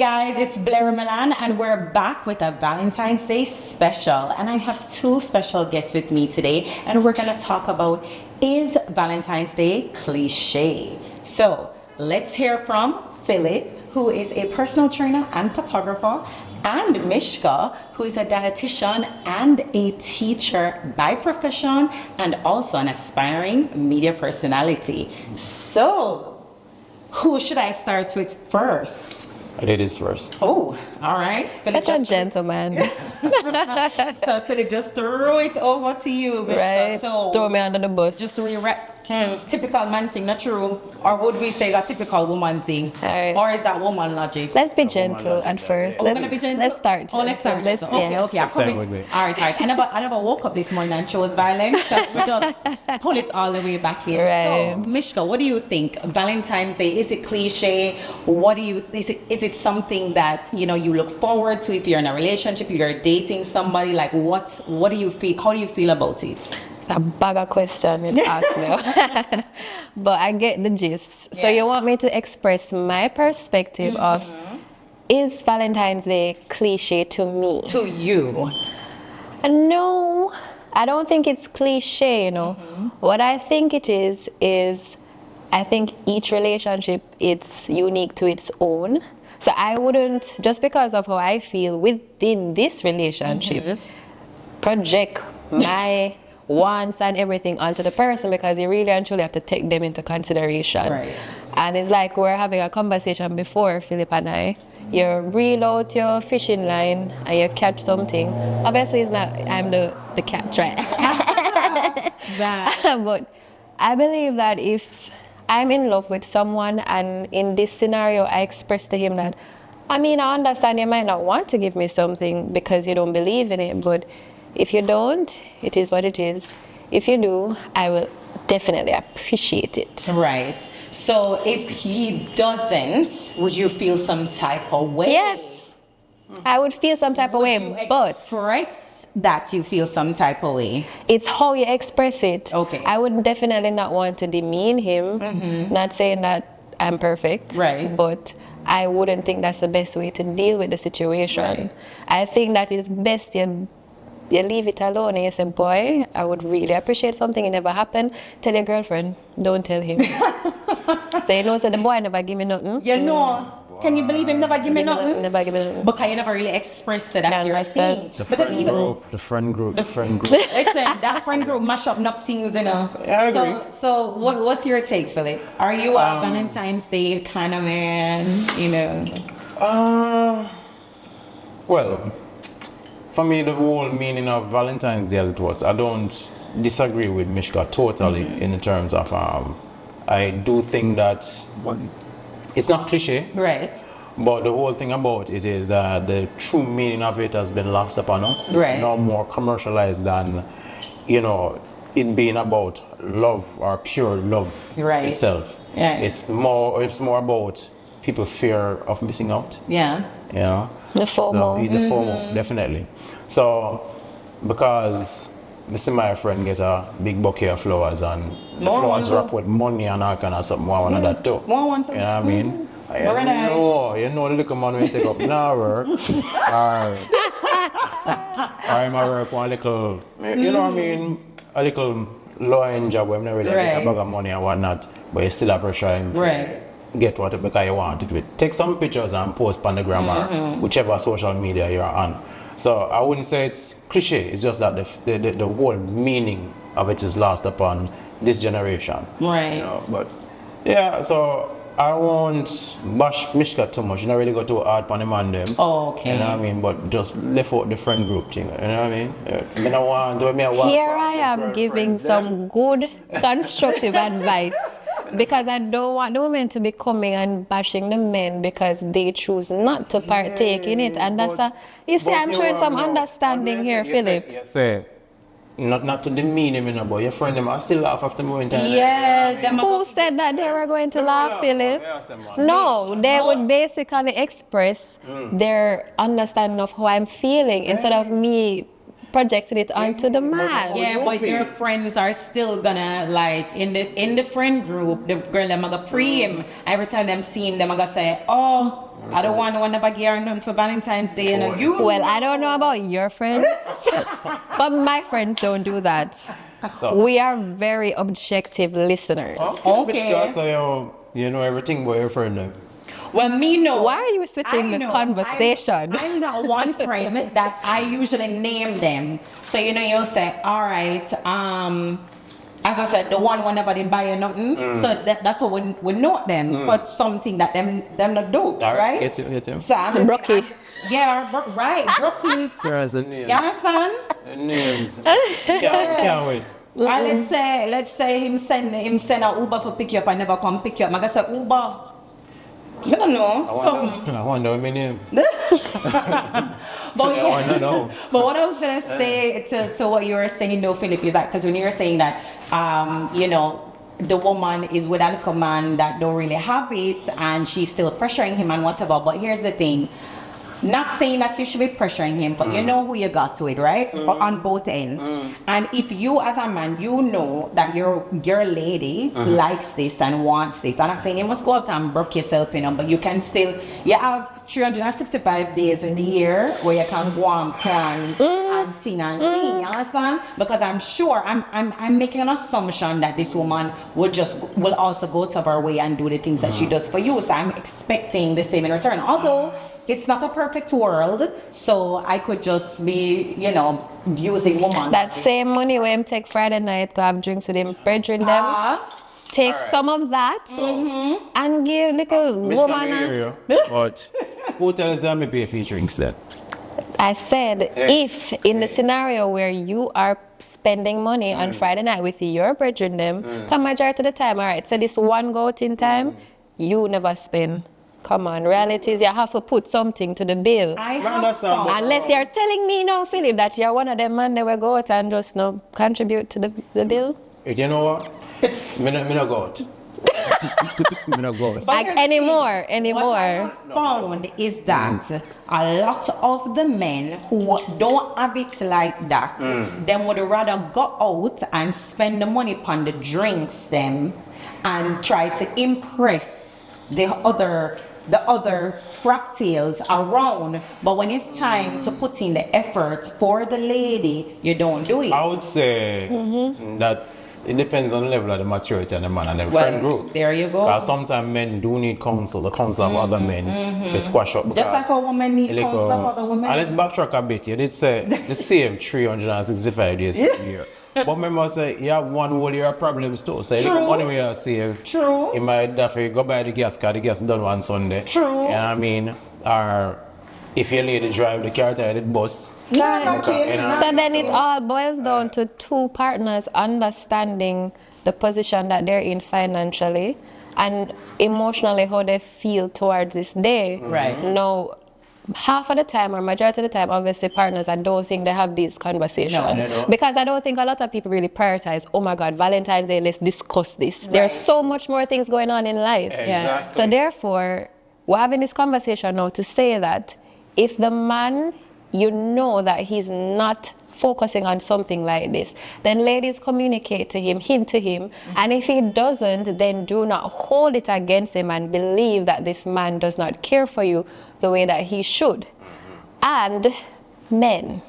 guys, it's Blair Milan and we're back with a Valentine's Day special, and I have two special guests with me today, and we're gonna talk about, is Valentine's Day cliche? So let's hear from Phillip, who is a personal trainer and photographer, and Mischka, who is a dietitian and a teacher by profession and also an aspiring media personality. So who should I start with first? Ladies first. Oh, all right. Phillip, Such a gentleman. so Phillip, just throw it over to you, Mischka. Right. So Throw me under the bus. just to typical man thing, not true? Or would we say that typical woman thing? Alright. Or is that woman logic? Let's be gentle at first. Oh, we're gonna be gentle? Let's start. Oh, let's start. Let's, Okay, yeah. okay. I'm Time coming. with me. All right. I never woke up this morning and chose violence, so we just pull it all the way back here. Right. So, Mischka, what do you think? Valentine's Day, is it cliche? What do you, is it something that, you know, you look forward to if you're in a relationship, if you're dating somebody? Like, what do you feel? How do you feel about it? A bag of question you ask me. But I get the gist. So Yeah. you want me to express my perspective of, is Valentine's Day cliche to me? To you. No, I don't think it's cliche, you know. What I think it is I think each relationship it's unique to its own. So I wouldn't, just because of how I feel within this relationship, project my wants and everything onto the person, because you really and truly have to take them into consideration. Right. And it's like we're having a conversation before, Phillip and I. You reel out your fishing line and you catch something. Obviously, it's not, I'm the catch, right? That. But I believe that if I'm in love with someone and in this scenario, I express to him that, I mean, I understand you might not want to give me something because you don't believe in it, but if you don't, it is what it is. If you do, I will definitely appreciate it. Right. So if he doesn't, would you feel some type of way? Yes, I would feel some type of way, but express that you feel some type of way. it's how you express it. Okay. I would definitely not want to demean him, not saying that I'm perfect, Right. but I wouldn't think that's the best way to deal with the situation. Right. I think that it's best you leave it alone and you say, boy, I would really appreciate something, it never happened. Tell your girlfriend, don't tell him. So you know, so the boy never give me nothing. You know, can you believe him never give me nothing? Never give me nothing. Because you never really expressed it, that's Yeah, your that's thing. The Because friend even, group, the friend group. listen, that friend group mash up enough things, you know. Yeah, I agree. So what's your take, Phillip? Are you a Valentine's Day kind of man, you know? Well, for me, the whole meaning of Valentine's Day as it was, I don't disagree with Mischka totally in terms of, I do think that it's not cliche, Right. but the whole thing about it is that the true meaning of it has been lost upon us. It's Right. no more commercialized than, you know, it being about love or pure love Right. itself. Yeah. It's more about people fear of missing out. Yeah. You know? The FOMO. So, the FOMO, definitely. So, because I see my friend get a big bouquet of flowers and the More flowers one wrapped with money and all kind of something, one of that too. More one too. You know what I mean? Very nice. You know the little man when you take up now work. I'm a work one little, you know what I mean? A little low-end job where I'm not really get a Right. bag of money and whatnot, but you still appreciate him. Right. Get what because you want it with. Take some pictures and post on the gram or whichever social media you're on. So I wouldn't say it's cliche, it's just that the whole meaning of it is lost upon this generation. Right. You know, but yeah, so I won't bash Mischka too much. You don't really go too hard on him and them. Oh, okay. You know what I mean? But just left out the friend group thing. You know what I mean? Me no want to me a walk Here past I some am giving friends, them. some good constructive advice, because I don't want the women to be coming and bashing the men because they choose not to partake in it. And that's you see, I'm showing some understanding here, Phillip. You say, not to demean him, you know, but your friend them I still laugh after moment. Yeah, them Who said that they were going to laugh, Phillip? No, they would basically express their understanding of how I'm feeling instead of me projecting it onto the man. Yeah, but your friends are still gonna like in the friend group. The girl them gonna pre him. Every time them see him, them gonna say, "Oh, I don't want to bag here none for Valentine's Day." You know, you. Well, I don't know about your friends, but my friends don't do that. So, We are very objective listeners. Okay. Mischka, so you know everything about your friend then. Well, me know. Why are you switching I the know. conversation? I'm not one friend that I usually name them. So you know, you'll say, "All right, as I said, the one when nobody buy you nothing." So that's what we know them, but something that them not do, All right? Get him. So I'm just Brookie. right, Brookie. There's the names. You understand? Names. Can't wait. And let's say him send a Uber for pick you up and never come pick you up. I say Uber. I don't know. I wonder what my name. But I wanna know. But what I was gonna say to what you were saying though, Philip, is that because when you were saying that you know, the woman is with a little man that don't really have it and she's still pressuring him and whatever. But here's the thing. Not saying that you should be pressuring him, but you know who you got to it, right? On both ends. And if you as a man, you know that your lady likes this and wants this. I'm not saying you must go out and broke yourself, you know, but you can still, you have 365 days in the year where you can go and plan and ting, you understand? Because I'm sure, I'm making an assumption that this woman will also go to her way and do the things that she does for you. So I'm expecting the same in return. Although, it's not a perfect world, so I could just be, you know, using woman. That same money when him take Friday night, go have drinks with him, brethren them. Take some of that and give little woman. But who tells you me pay for drinks then? I said, if in the scenario where you are spending money on Friday night with your brethren them, come majority of the time, all right, so this one go out in time, you never spend. Come on, reality is you have to put something to the bill. I understand, but- Unless you're telling me now, Philip, that you're one of them man that will go out and just contribute to the bill. You know what? Me no go out. Me no go out. Like anymore. What I found is that a lot of the men who don't have it like that, them would rather go out and spend the money upon the drinks them and try to impress the other cocktails around, but when it's time to put in the effort for the lady, you don't do it. I would say that it depends on the level of the maturity of the man and the friend group. There you go. Because sometimes men do need counsel, the counsel of other men to squash up. Just like a woman needs Like, counsel of other women. And let's backtrack a bit. You did say the save 365 days per year. But remember, say you have one whole year of problems too. So you look at money we have saved. True. You might have to go buy the gas car, the gas done one Sunday. True. You know what I mean? Or if your lady drive the car to the bus. So then it all boils down to two partners understanding the position that they're in financially and emotionally how they feel towards this day. Right. Now, half of the time or majority of the time, obviously partners, I don't think they have these conversations. No. Because I don't think a lot of people really prioritize, oh my God, Valentine's Day, let's discuss this. There's so much more things going on in life. Exactly. So therefore, we're having this conversation now to say that if the man, you know that he's not focusing on something like this, then ladies communicate to him, hint to him, and if he doesn't, then do not hold it against him and believe that this man does not care for you the way that he should. And men,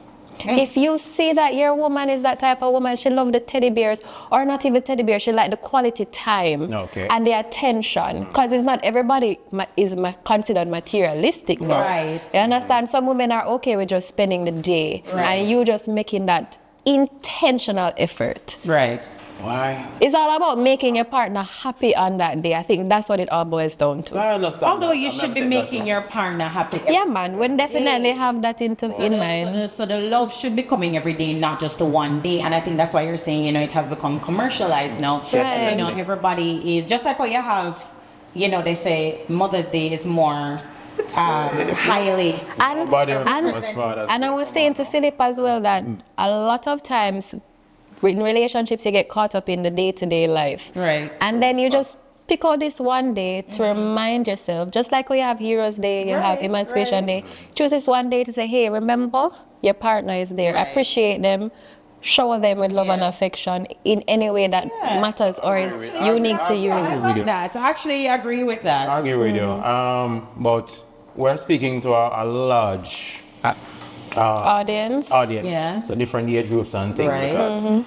if you see that your woman is that type of woman, she love the teddy bears, or not even teddy bears, she like the quality time and the attention, because it's not everybody is considered materialistic. Right. You understand? Some women are okay with just spending the day, and you just making that intentional effort. Right. Why? It's all about making your partner happy on that day. I think that's what it all boils down to. I understand. Although you should be making your partner happy. Yeah, man, we definitely have that in mind. So the love should be coming every day, not just the one day. And I think that's why you're saying, you know, it has become commercialized now. Right. You know, everybody is just like what you have, you know, they say Mother's Day is more highly. And I was saying to Philip as well that a lot of times in relationships you get caught up in the day-to-day life. Right. And then you just pick out this one day to remind yourself, just like we have Heroes Day, you have Emancipation Day. Choose this one day to say, hey, remember, your partner is there. Right. Appreciate them. Shower them with love and affection in any way that matters or is unique to you. I like that. I actually agree with that. I agree with you. But we're speaking to a large Audience. Yeah. So different age groups and things. Right. Because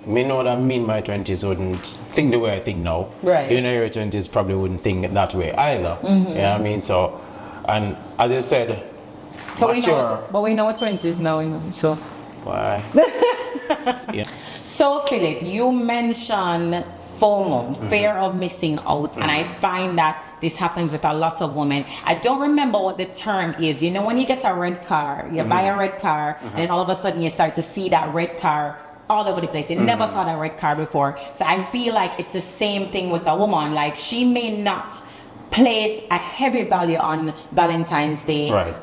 me know that me in my 20s wouldn't think the way I think now. Right. You in your 20s probably wouldn't think that way either. You know what I mean? So, and as I said, But mature. we know what 20s now, you know, so. Why? Yeah. So, Philip, you mentioned FOMO, fear of missing out, and I find that this happens with a lot of women. I don't remember what the term is. You know, when you get a red car, you buy a red car, and then all of a sudden you start to see that red car all over the place. You never saw that red car before. So I feel like it's the same thing with a woman. Like, she may not place a heavy value on Valentine's Day, Right.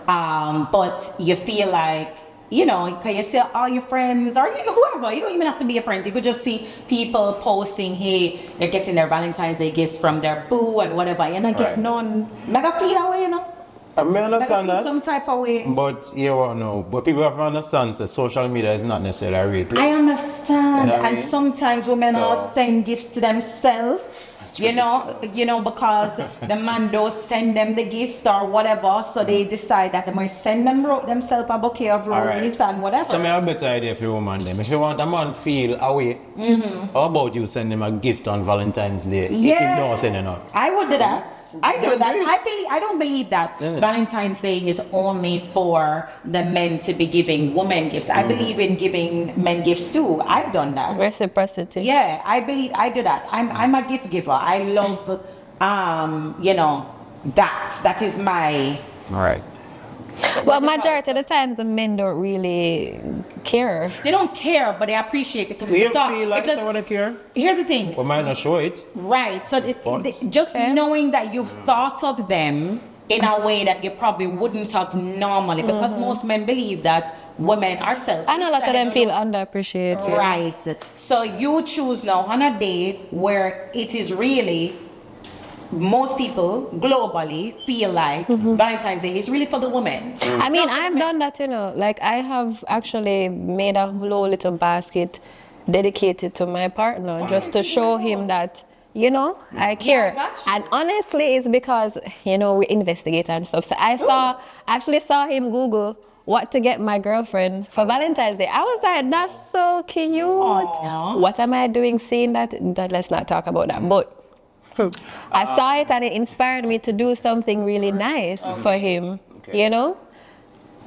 but you feel like, you know, because you see all your friends or whoever, you don't even have to be a friend. You could just see people posting, hey, they're getting their Valentine's Day gifts from their boo and whatever. You're not getting none. Mega feel away, you know? I may understand Mega feel that. some type of way. But you won't know. But people have to understand that social media is not necessarily a real place. I understand. You know what I And mean? sometimes women So- all send gifts to themselves. You know, because the man don't send them the gift or whatever, so they decide that they might send themselves a bouquet of roses and whatever. So I have a better idea for a woman then. If you want a man feel away, how about you send him a gift on Valentine's Day? If you don't send it out. I would do that. I do that. I don't believe that Valentine's Day is only for the men to be giving women gifts. I believe in giving men gifts too. I've done that. Reciprocity. Yeah, I do that. I'm a gift giver. I love, you know, that is my. All right. Well, majority of the times the men don't really care. They don't care, but they appreciate it. Do you feel like someone care? Here's the thing. We might not show it. Right. So just knowing that you've thought of them in a way that you probably wouldn't have normally, because most men believe that women are selfish. I know a lot of and them they feel don't- underappreciated. Right. So you choose now on a day where it is really, most people globally feel like Valentine's Day is really for the women. I mean, I've done that, you know. Like, I have actually made a whole little basket dedicated to my partner just to show him that, you know, I care. gotcha. And honestly, it's because, you know, we investigate and stuff. So I actually saw him Google what to get my girlfriend for Valentine's Day. I was like, that's so cute. Aww. What am I doing seeing that? Let's not talk about that. But I saw it and it inspired me to do something really nice for him, you know?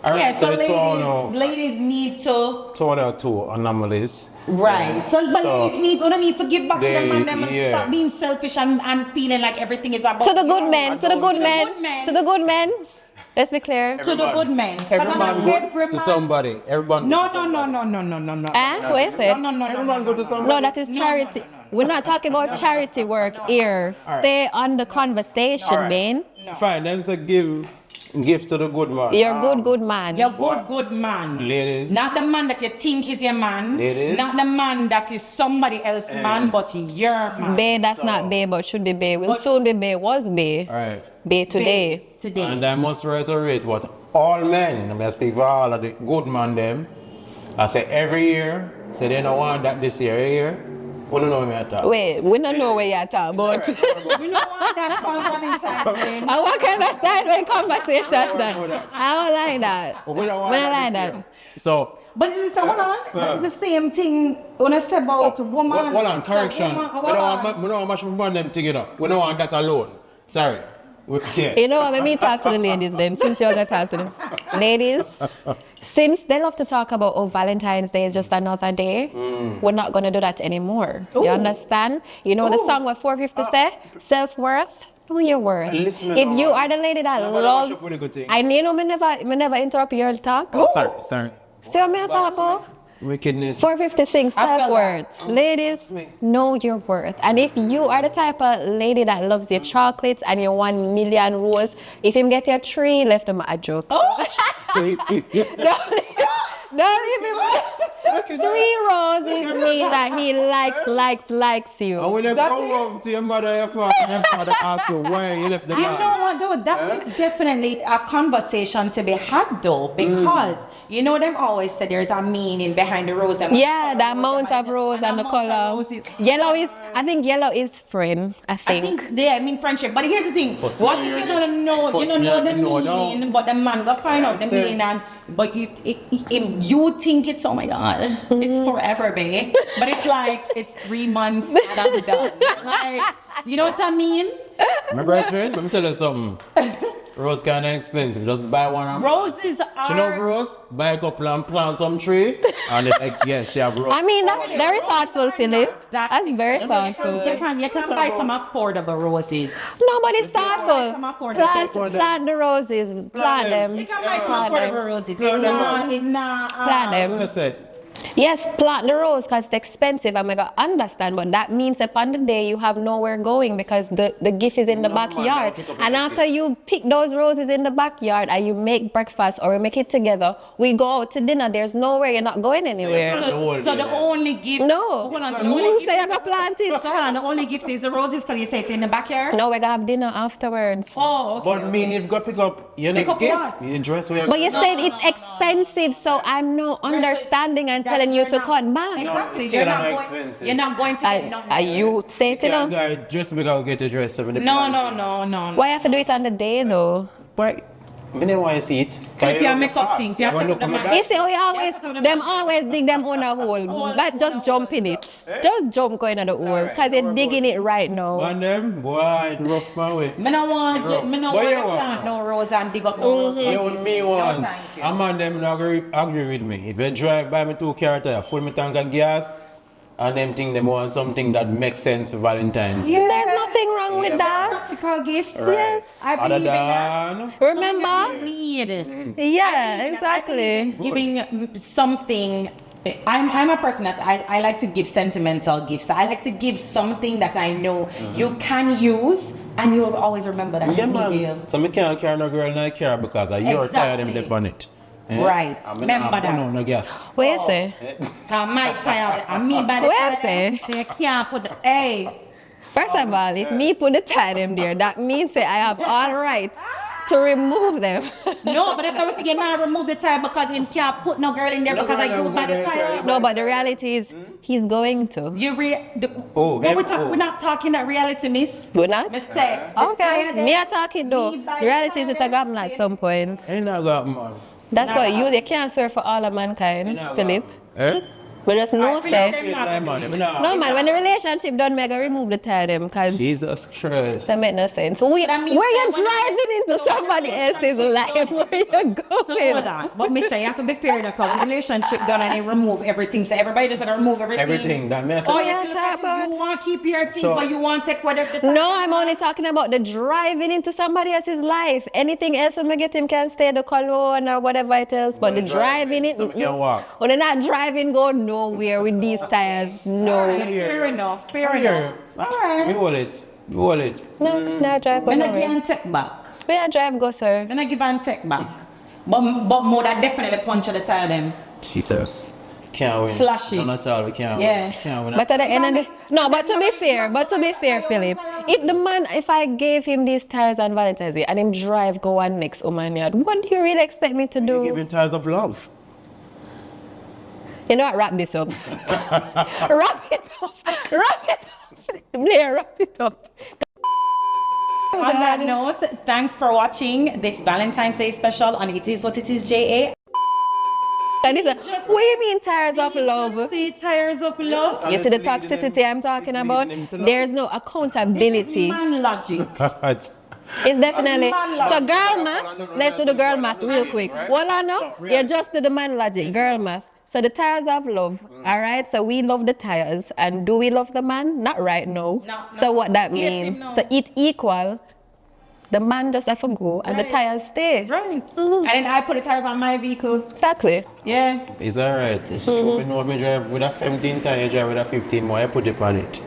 All right, Yeah, so so ladies need to. two anomalies. Right. So, but So, ladies need to give back to them and them and yeah. stop being selfish and feeling like everything is about To the good you. men, to the good men, to the good men. Let's be clear. To the good men. Every man go Every to man- somebody. Everyone No, go to no, somebody. no. What is it? No. Every man go to somebody. No, that is charity. We're not talking about charity work here. Stay on the conversation, All right. man. Fine, them say give gift to the good man. You're good man. You're good man. Ladies. Not the man that you think is your man. Ladies. Not the man that is somebody else's man, but your man. Bae, that's not bae, but should be bae. Will soon be bae, was bae. All right. Bae today. Today. And I must reiterate what all men, I mean, I speak for all of the good man them. I say every year, say they don't want that this year. We don't know me at all. Wait, we don't know where you're talking about. We don't want that for Valentine's Day. And what kind of sideway conversation that? I don't like that. We don't want We don't that like this that. year. So, But this is hold on. This is the same thing when I say about woman. hold on, correction. Woman, We don't want much more them together. We don't want that alone. Sorry. Yeah. You know what, let me talk to the ladies then, since you're gonna talk to them. Ladies, since they love to talk about, oh, Valentine's Day is just another day, we're not gonna do that anymore. You understand? You know the song what 450 say? Self-worth? Know your worth. Listen, If you are the lady that Nobody loves, worship with a good thing. I you know me never interrupt your talk. Sorry. See what me talk about? Wickedness. 456 I felt self-worth. Ladies, know your worth. And if you are the type of lady that loves your chocolates and your 1 million rose, if him get your 3, left him a joke. Oh, Don't leave him. 3 roses mean that he likes you. I will That's go it. home to your mother and your father ask you why you left the You man. know what though? That is definitely a conversation to be had though, because you know them always say there's a meaning behind the rose. Yeah, the amount of rose and the color. Yellow is, I think yellow is friend. I I think. think they mean friendship, but here's the thing: First what me if you hear don't this. know, you First don't me know the hear no, no. meaning, but the man go find out the Say. meaning, and but you think it's, oh my god, it's forever, babe, but it's like it's 3 months and I'm done. Like, you know what I mean? Remember, let me tell you something. Rose kind of expensive. Just buy one. And Roses she know are. rose. Buy a couple and plant some tree. And it's like, yeah, she have rose. I mean, that's very thoughtful, Phillip. That's very thoughtful. You can buy some affordable roses. Nobody's Some thoughtful. affordable. Plant the roses. Plant them. You can buy some Plant affordable them. roses. Plant them. Plant them. I said, Yes, plant the rose because it's expensive. I'm gonna understand, but that means upon the day you have nowhere going because the gift is in the No, man, backyard. don't pick up And the after you pick those roses in the backyard and you make breakfast or we make it together, we go out to dinner. There's nowhere. You're not going anywhere. So The only gift. No. Hold on, the You only say gift. I'm gonna plant it. So hold on, the only gift is the roses because you say it's in the backyard. No, we're gonna have dinner afterwards. Oh, okay. but I mean, you've got to pick up your Pick next up gift. what? You dress where But you No, said no, it's no, expensive, so I'm not understanding and telling you to cut back. Exactly. it's You're still not not going. expensive. You're not going to get nothing. Are you say it, you Can't know? go just because I get a dress. No. Why you have to do it on the day though? Why? I didn't want to see it. You can't make up things. You have to look put them at my on. You see, we always, Yeah, so them always dig them on a hole, but just jump in it. Just jump going in the hole, because you're digging it right now. And them, boy, it rough my way. Me no want Bro, to what you want? plant no rose and dig up no rose. You and me once. thank you. A man them not agree with me. If you drive by me 2 car tire, full me tank of gas, and them think them want something that makes sense for Valentine's Day. There's nothing wrong with that. Practical gifts. Yes. I Other believe in that. than Remember? Need. Yeah, exactly. Giving something. I'm a person that I like to give sentimental gifts. I like to give something that I know you can use and you will always remember that yeah, it's me man. deal. So me can't carry no girl in a car because you're tired them Exactly. dip on it. Right. I mean, Remember that. No gas. What you say? My tired. And me by the Where time, say? so you can't put the, hey. First of all, if me put the tie them there, that means that I have all right to remove them. No, but that's always again, I remove the tire because him can't put no girl in there No because I girl go will by go the there, tire. No, but the reality is, he's going to. Oh, We're not talking that reality, miss. We're not? Miss say. the Okay, tire me there, a talking though. me by The reality is the it's a gum at some point. Ain't not got man. That's why you can't serve for all of mankind, Ain't not Philip. got- Eh? But just no Alright, say. Philip, No man, when the relationship done, me go remove the tie them because Jesus Christ. that make no sense. Where That means you that when- driving into So somebody when the else's life? Where you So hold going? on. But Mister, you have to be fair enough because relationship done and they remove everything. So everybody just gonna remove everything. Everything. That mess Oh up. yeah, Yeah, talk about- you want to keep your things, So- but you want to take whatever the No, I'm only talking about the driving into somebody else's life. Anything else when we get him can stay the cologne or whatever it is. But the driving it, So we can walk. when they're not driving, go nowhere with these tires. No. Fair enough. Fair Here. enough. All Me right. hold it. Me hold it. No, no drive go When I give nowhere. and take back. Where I drive go, sir? When I give and take back. But more that definitely punch the tire them. Jesus. Can't win. Slash it. No, that's all we can't Yeah. win. Can't win. But at the end of the no, but to be fair, Philip, if I gave him these tires on Valentine's Day and him drive go one next woman yard, what do you really expect me to You do? giving ties of love. You know what? Wrap this up. Wrap it up. Blair, wrap it up. On that note, thanks for watching this Valentine's Day special on It Is What It Is JA. And he said, what do you mean tires of love? See tires of love. You see the toxicity I'm talking about? There's no accountability. Man logic. It's definitely. So girl math, let's do the girl math real quick. Well, I know, you just do the man logic, girl math. So the tires of love, all right? So we love the tires, and do we love the man? Not right now. No, So what that Yes, means? no. So it equal, the man just have to go, and the Right. tires stay. Right. And then I put the tires on my vehicle. Exactly. Yeah. It's alright. It's true. You know me drive with a 17 tire, you drive with a 15 more. I put it on it.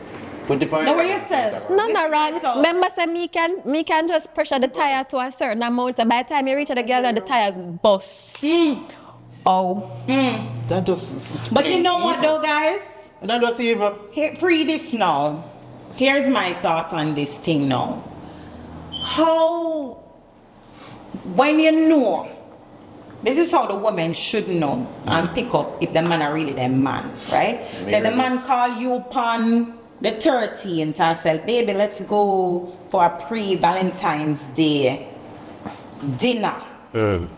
Put it on No, it. what you said? No, not wrong. So- Remember, say me can just pressure the tire to a certain amount. So by the time you reach the girl, the tires bust. See. Oh. That just. But you know what though, guys? That just evil. Here, pre this now. Here's my thoughts on this thing now. How, when you know, this is how the woman should know and pick up if the man are really the man, right? So the man call you upon the 13th and say, baby, let's go for a pre-Valentine's Day dinner. And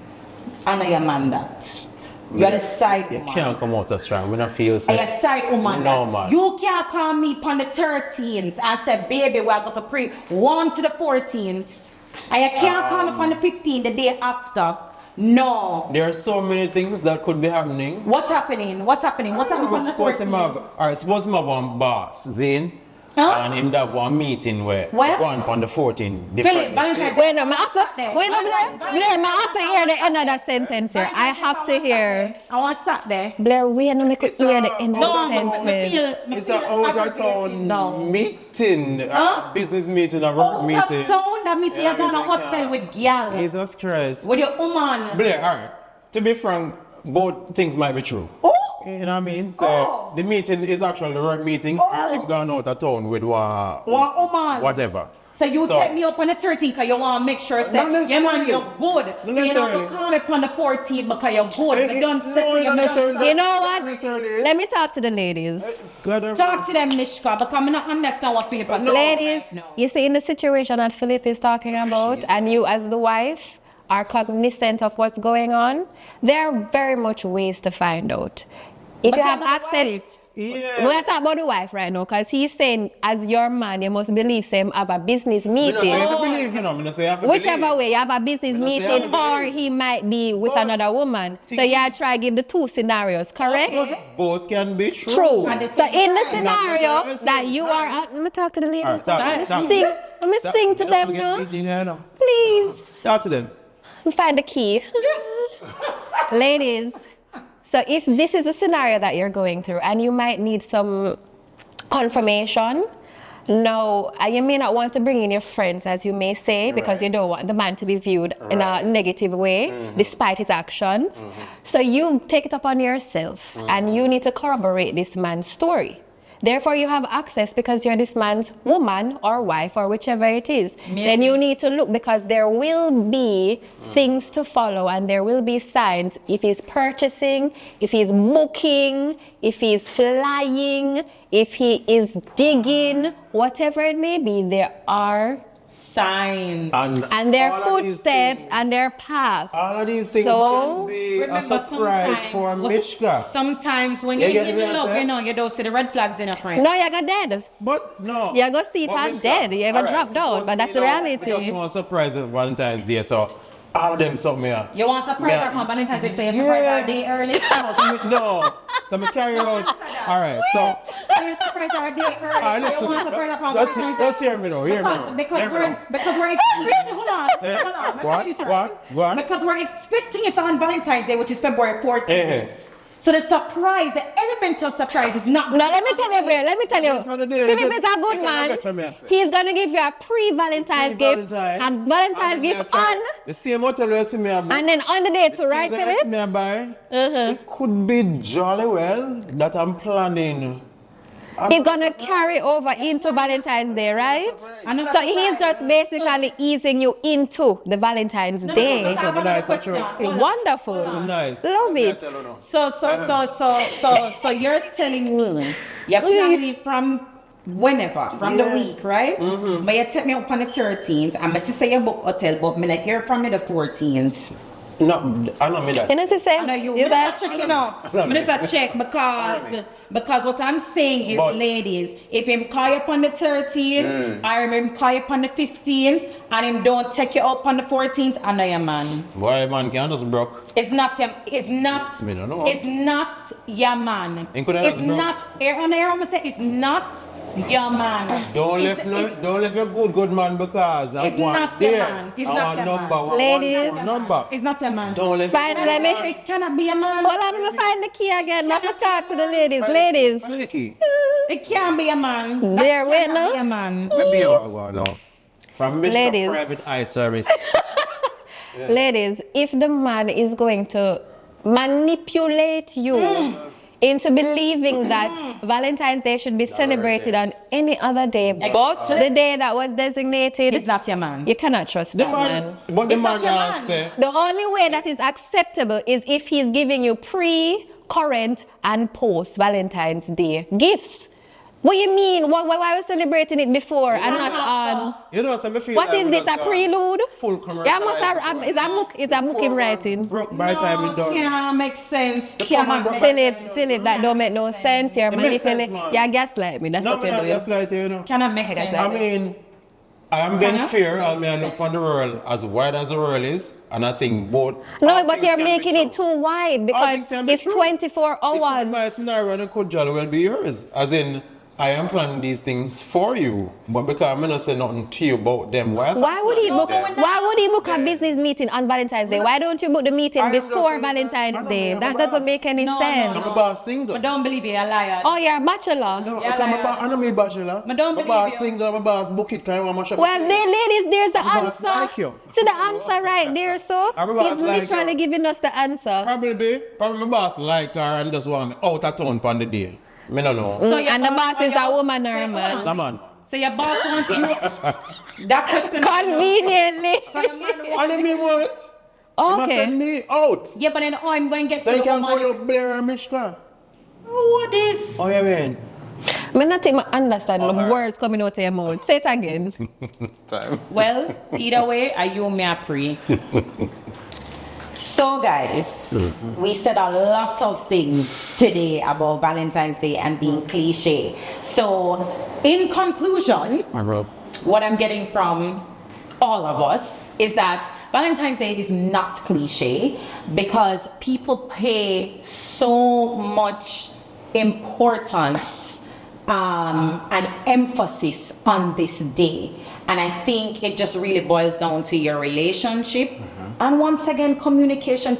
your man that. You're the side You woman. can't come out as strong. We don't feel Are safe. you side woman? No, man. You can't call me on the 13th and say, baby, we're going for pre. 1 to the 14th. And you can't call me on the 15th, the day after. No. There are so many things that could be happening. What's happening? What's happening? What's happening on the Suppose him 14th? suppose him have one boss, Zane, Huh? and him have one meeting where Where? one on the 14th. Phillip, different Valentine's. Wait, no, I have to hear the end of that sentence here. I have to hear. I want to sat there. Blair, wait, no, make it hear the end of No, the me sentence. feel It's an out of aggravated now. town meeting, Huh? a business meeting, a work Out meeting. of town, that means Yeah, you're going to it's like, hotel with girl. Jesus Christ. With your woman. Blair, alright. To be frank, both things might be true. Oh. You know what I mean? So Oh. the meeting is actually the work meeting. Oh. I'm going out of town with One woman. whatever. So you take me up on the 13th because you want to make sure say, Not yeah man, necessarily. you're good. Not So you don't necessarily. have to call me up on the 14th because you're good. But don't No, say to not your necessarily. You know what? Necessarily. Let me talk to the ladies. Talk to them, Mischka, because I'm not understand what Phillip is saying. Ladies, No. you see in the situation that Phillip is talking about, and you as the wife are cognizant of what's going on, there are very much ways to find out. If But you have you're not access, wife. Yeah. we're talking about the wife right now, because he's saying, as your man, you must believe him have a business You know, so you meeting. have to believe, you know. You know, so you have to Whichever believe. way, you have a business You know, so you have meeting, to or believe. he might be with But another woman. So think- you try give the two scenarios, correct? Both can be true. True. At the So same in the time. scenario Not necessarily that you are, let me talk to the ladies. Alright, talk, Let me talk. sing. Let me sing to them now. Please. Talk to them. Find the key. Ladies, so if this is a scenario that you're going through and you might need some confirmation, no, you may not want to bring in your friends, as you may say, because you don't want the man to be viewed in a negative way, despite his actions. So you take it upon yourself and you need to corroborate this man's story. Therefore, you have access because you're this man's woman or wife or whichever it is. Then you need to look because there will be things to follow and there will be signs if he's purchasing, if he's booking, if he's flying, if he is digging, whatever it may be, there are Signs. and their all of these footsteps things- and their paths. All of these things So, can be a Remember, surprise sometimes- for Mischka. Sometimes when You you get give me, me I love, say? you know, you don't see the red flags in a friend. No, you got dead. But no. You go see it But as Mischka, dead. You go alright, drop down. suppose But that's me the now, reality. Because you want surprise on Valentine's Day, so all of them something here. You want to surprise Yeah. her on Valentine's Day, so you surprise her a day early? No. So me carry out. Alright, so You surprise her a day early. alright, You listen. want to surprise her on Valentine's Day? Let's hear me now. Hear me now. Because Hear me we're now. hold on. Hold on. Go on. Because we're expecting it on Valentine's Day, which is February 14th. Eh, eh. So the surprise, the element of surprise is not. No, let me tell you, Blair, let me tell you. From the day- Phillip is a you good can man. get from me, I say. He's going to give you a pre-Valentine's gift Pre-Valentine. and Valentine's gift on, The same hotel you see me a and then on the day too, right, things that you see Phillip? me a buy, it could be jolly well that I'm planning. He's going to carry over into Valentine's Day, right? So he's just basically easing you into the Valentine's Day. I have another question. Hold on. Wonderful. Nice. Love it. So you're telling me you're planning from whenever, from the week, right? But you take me up on the 13th, and I say you book hotel, but me like hear from me the 14th. No, I don't mean that. And it's the same. I know you. Is that check, you know. But it's a check because what I'm saying is, But- ladies, if him call you up on the 13th, I remember him call you up on the 15th, and him don't take you up on the 14th, I know your man. Why man can't just broke? It's not your, it's not, Me don't know. it's not your man. He could have It's done drugs. not, here on the air, I'm gonna say, it's not your man. Don't It's- don't left your good man because I It's want not your there. man. It's I not want your number. man. One Ladies. number. It's not your man. Don't let Fine, let me. It cannot be a man. Hold on, I'm gonna find the key again. Let me talk to the ladies. Ladies, It can't be a man. There, wait, Cannot no? be a man. From Mischka Ladies. Private Eye Service. ladies, if the man is going to manipulate you into believing that Valentine's Day should be celebrated on any other day but the day that was designated. It's not your man. You cannot trust that man. But the It's man not your now man. say, The only way that is acceptable is if he's giving you pre, current, and post Valentine's Day gifts. What you mean? Why are we celebrating it before and not on? you know, so me feel What like is we this, just a prelude? full commercial. Yeah, must have, it's a book in writing. Broke by the time we No, done. can't make sense. The Cannot program make Philip, that don't make no sense. You're It makes sense, manipulating. man. Yeah, gaslight me. That's No, what you're man, doing. that's like, you know. Cannot make sense. I mean, I am being Kinda? fair. I mean, I look on the world as wide as the world is, and I think both. No, all but things you're can be making it true. too wide All because things can be it's true. 24 It could be hours. my scenario and it could jolly well be yours. As in, I am planning these things for you, but because I'm not saying nothing to you about them. Why would he book? Why would he book a business meeting on Valentine's Day? Why don't you book the meeting I am before just- Valentine's I know, Day? I'm That a doesn't boss. make any No, sense. no, I'm about single. But don't believe you're a liar. Oh, you're a bachelor. No, Yeah, I'm like- I know me bachelor. But don't I'm believe about you. single. I'm about book it. Can you want my shop? Well, ladies, there's the I'm about answer. like you. See the answer right there, so I'm about he's like literally you. giving us the answer. Probably my boss like her and just want me out of town on the day. Me no know. So your And the boss is a your- woman or a Wait, man. hold Some on. man. So your boss wants you. That question. Conveniently. So your man wants- And then me what? You must Okay. send me out. Yeah, but then I'm going to get So to you the can call woman. up Blair and Mischka. What is? Oh, you mean? I not think I understand the words coming out of your mouth. Say it again. Time. Well, either way, I you me a pre. So guys, we said a lot of things today about Valentine's Day and being cliche. So in conclusion, what I'm getting from all of us is that Valentine's Day is not cliche because people pay so much importance and emphasis on this day. And I think it just really boils down to your relationship. And once again, communication.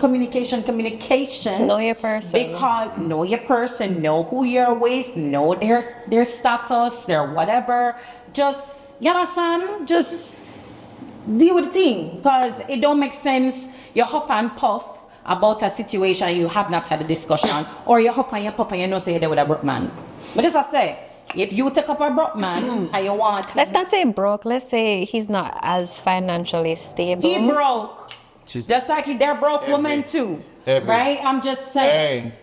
Know your person. Because know your person, know who you're with, know their status, their whatever. Just, you understand? Just deal with the thing. Because it don't make sense. You huff and puff about a situation and you have not had a discussion. Or you huff and you puff and you know say you're with a broke man. But as I say, if you take up a broke man and you want... Let's not say broke. Let's say he's not as financially stable. He broke. Just like they're broke women too. Right? I'm just saying. Hey.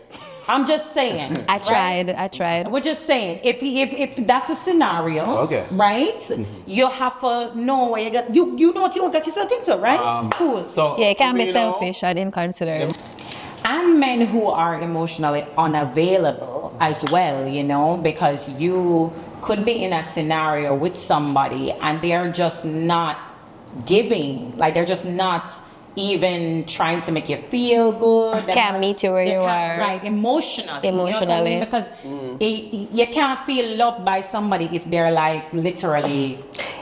I'm just saying. I right? tried. We're just saying, if that's a scenario, Okay. right? You have to know what you got. You know what you got yourself into, right? Cool. So Yeah, you can't be you know, selfish and inconsiderate. And men who are emotionally unavailable as well, you know, because you could be in a scenario with somebody and they're just not giving, like they're just not even trying to make you feel good. They're Can't not- meet you where they you can't- are. Right, emotionally. You know what I Emotionally. mean? Because you can't feel loved by somebody if they're like literally.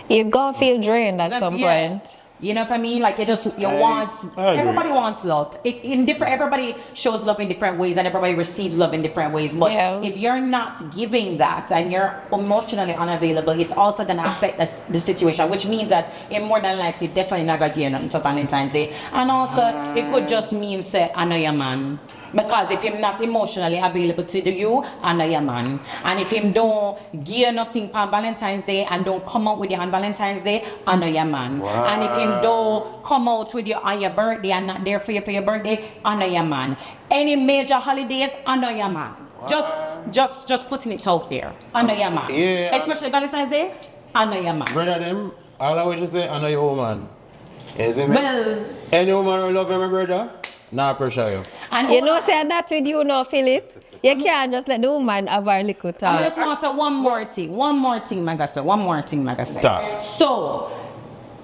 You're gonna feel drained at some Yeah. point. You know what I mean? Like you want. I agree. Everybody wants love. Everybody shows love in different ways, and everybody receives love in different ways. But Yeah. if you're not giving that, and you're emotionally unavailable, it's also gonna affect the situation. Which means that it more than likely definitely not gonna give nothing for Valentine's Day. And also it could just mean say I know your man. Because if him not emotionally available to you, I know your man. And if him don't give you nothing on Valentine's Day and don't come out with you on Valentine's Day, I know your man. Wow. And if him don't come out with you on your birthday and not there for you for your birthday, I know your man. Any major holidays, I know your man. Just putting it out there. I know your man. Yeah. Especially Valentine's Day, I know your man. Brother them, all I wish to say, I know your woman. You see me? Well, Any woman who love you, my brother, nah pressure you. and You know, say that with you now, Philip. You can't just let the woman have her little I talk. just want to say one more thing, Magasa. Talk. So,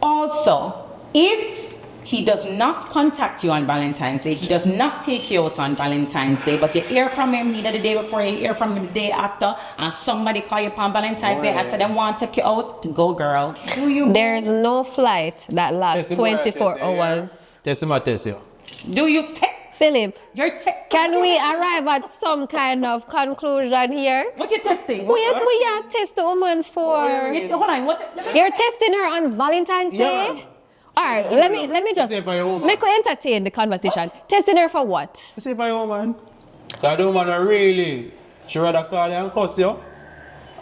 also, if he does not contact you on Valentine's Day, he does not take you out on Valentine's Day, but you hear from him either the day before, you hear from him the day after, and somebody call you on Valentine's Day and say they want to take you out, go girl. Do you? There's no flight that lasts Test him, 24 test him, yeah. hours. Test him, I test you. Do you take? Philip, You're can we arrive at some kind of conclusion here? What you testing? We are test the woman for. Hold on. What? You're testing her on Valentine's Yeah. Day? All right, let me just Say for your woman. make you entertain the conversation. Testing her for what? Say for your woman. Because the woman are really, she rather call you and cuss you.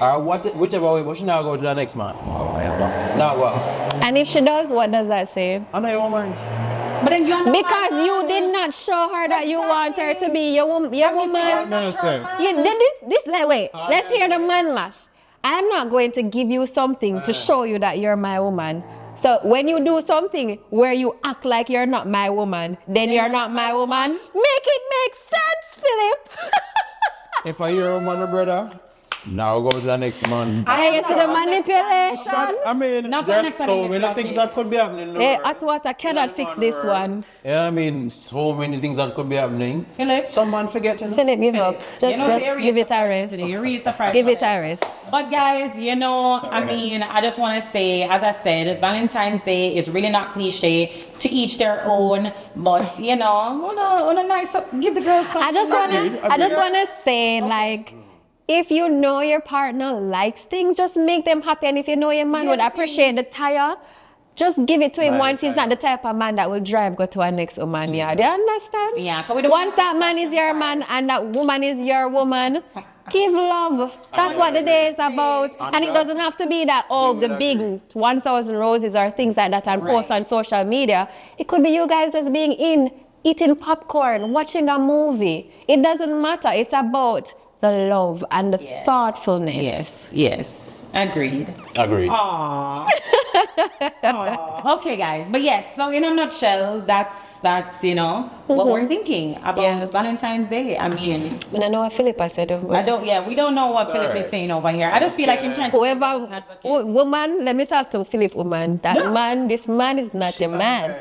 Or whichever way, but she now go to the next man. Now what? And if she does, what does that say? I know your woman. But then you're not Because my you man. did not show her that you want her to be your woman. No, sir. Wait, let's hear the man mass. I'm not going to give you something to show you that you're my woman. So when you do something where you act like you're not my woman, then you're not my woman. Make it make sense, Philip. If I hear a woman, brother, now go to the next man. I see the manipulation. But, I mean, Not there's connected so in many this things topic. that could be happening. in the Hey, world. Atwater cannot fix this one. Yeah, I mean, so many things that could be happening. Philip. Some man forget. Philip, give up. Just You know, serious give it a rest. today. You really surprised. Give it a rest. But guys, you know, I mean, I just want to say, as I said, Valentine's Day is really not cliche. To each their own. But you know, on a nice, give the girls something. I just wanna say, like, if you know your partner likes things, just make them happy. And if you know your man would appreciate the tire, just give it to him once he's not the type of man that will drive go to our next woman. Yeah, do you understand? Yeah, 'cause we don't Once that man is your man and that woman is your woman, give love. That's what the day is about. And it doesn't have to be that all the big 1,000 roses or things like that and post on social media. It could be you guys just being eating popcorn, watching a movie. It doesn't matter. It's about the love and the thoughtfulness. Yes. Agreed. Agreed. Aww. Aw. Okay, guys. But yes, so in a nutshell, that's you know what we're thinking about Valentine's Day. I mean, I don't know what Philip has said. we don't know what Philip is saying over here. I just feel like him trying to Whoever, woman, let me talk to Philip, woman. This man is not a man.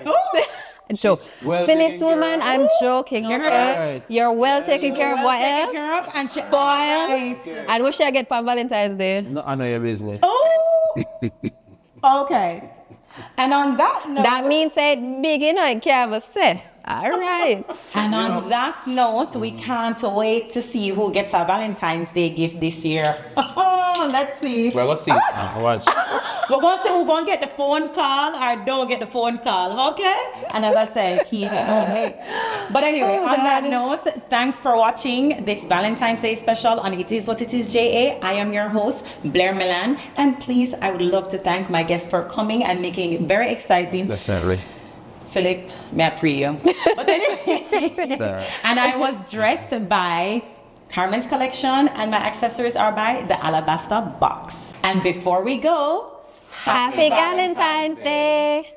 Joke. well Philip's taken woman, care I'm joking. You heard Okay? her? You're well taken care of. What else? Taking her up and she Spoiled. And what should I get for Valentine's Day? No, I know your business. Oh. Okay. And on that note, That means say big, you know, I can't even say. All right. and on that note, we can't wait to see who gets a Valentine's Day gift this year. Let's see. We're gonna see. Watch. We're gonna see who's gonna get the phone call or don't get the phone call, okay? And as I said, keep it okay. But anyway, Oh, on that God. note, thanks for watching this Valentine's Day special on It Is What It Is JA. I am your host, Blair Milan. And please, I would love to thank my guests for coming and making it very exciting. Definitely. Philip, may I pray you? But anyway, Sir. and I was dressed by Karmens Kollection, and my accessories are by the Alabaster Box. And before we go, Happy Valentine's Day.